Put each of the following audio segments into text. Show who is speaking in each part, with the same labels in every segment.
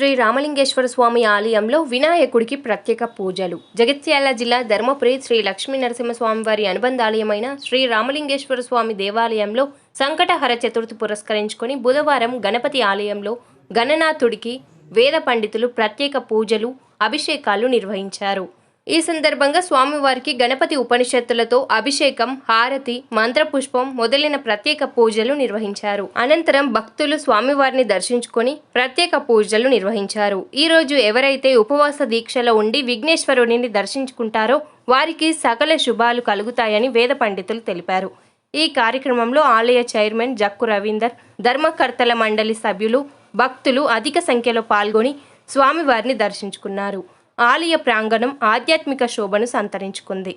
Speaker 1: శ్రీ రామలింగేశ్వర స్వామి ఆలయంలో వినాయకుడికి ప్రత్యేక పూజలు. జగిత్యాల జిల్లా ధర్మపురి శ్రీ లక్ష్మీ నరసింహస్వామి వారి అనుబంధాలయమైన శ్రీ రామలింగేశ్వర స్వామి దేవాలయంలో సంకటహర చతుర్థి పురస్కరించుకొని బుధవారం గణపతి ఆలయంలో గణనాథుడికి వేద పండితులు ప్రత్యేక పూజలు, అభిషేకాలు నిర్వహించారు. ఈ సందర్భంగా స్వామివారికి గణపతి ఉపనిషత్తులతో అభిషేకం, హారతి, మంత్రపుష్పం మొదలైన ప్రత్యేక పూజలు నిర్వహించారు. అనంతరం భక్తులు స్వామివారిని దర్శించుకొని ప్రత్యేక పూజలు నిర్వహించారు. ఈ రోజు ఎవరైతే ఉపవాస దీక్షలో ఉండి విఘ్నేశ్వరుడిని దర్శించుకుంటారో వారికి సకల శుభాలు కలుగుతాయని వేద పండితులు తెలిపారు. ఈ కార్యక్రమంలో ఆలయ చైర్మన్ జక్కు రవీందర్, ధర్మకర్తల మండలి సభ్యులు, భక్తులు అధిక సంఖ్యలో పాల్గొని స్వామివారిని దర్శించుకున్నారు. ఆలయ ప్రాంగణం ఆధ్యాత్మిక శోభను సంతరించుకుంది.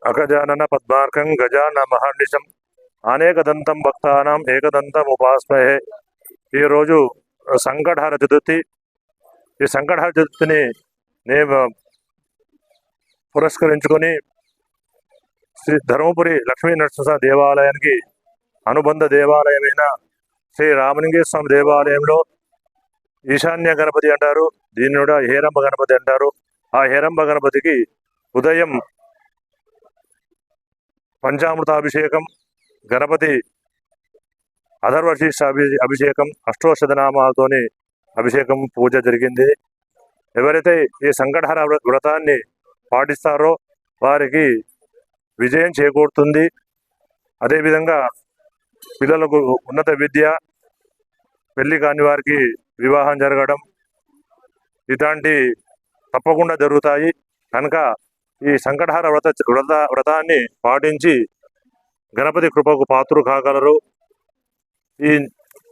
Speaker 2: అగజానన పద్మార్కం గజాన మహర్నిశం అనేకదంతం భక్తానాం ఏకదంతం ఉపాస్మహే. ఈరోజు సంకటహర చతుర్థి. ఈ సంకటహర చతుర్థిని పురస్కరించుకొని శ్రీ ధర్మపురి లక్ష్మీ నరసింహ దేవాలయానికి అనుబంధ దేవాలయమైన శ్రీ రామలింగేశ్వర స్వామి దేవాలయంలో ఈశాన్య గణపతి అంటారు, దీన్ని కూడా హేరంబ గణపతి అంటారు. ఆ హేరంబ గణపతికి ఉదయం పంచామృతాభిషేకం, గణపతి అధర్వశీర్ష అభిషేకం, అష్టోషధనామాలతోని అభిషేకం పూజ జరిగింది. ఎవరైతే ఈ సంకటహర వ్రతాన్ని పాటిస్తారో వారికి విజయం చేకూరుతుంది. అదేవిధంగా పిల్లలకు ఉన్నత విద్య, పెళ్లి కాని వారికి వివాహం జరగడం ఇలాంటి తప్పకుండా జరుగుతాయి. కనుక ఈ సంకటహర వ్రతాన్ని పాటించి గణపతి కృపకు పాత్రులు కాగలరు.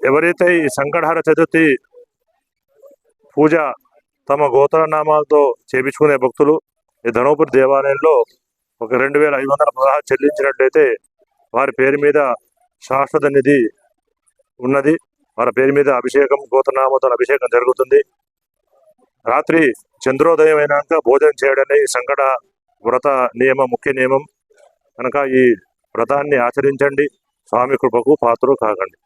Speaker 2: ఎవరైతే ఈ సంకటహర చతుర్థి పూజ తమ గోత్రనామాలతో చేపించుకునే భక్తులు ఈ ధర్మపురి దేవాలయంలో ఒక 2516 చెల్లించినట్లయితే వారి పేరు మీద శాశ్వత నిధి ఉన్నది. వారి పేరు మీద అభిషేకం, గోత్రనామాలతో అభిషేకం జరుగుతుంది. రాత్రి చంద్రోదయం అయినాక భోజనం చేయడమే ఈ సంకట వ్రత నియమం, ముఖ్య నియమం. కనుక ఈ వ్రతాన్ని ఆచరించండి, స్వామి కృపకు పాత్రలు కాకండి.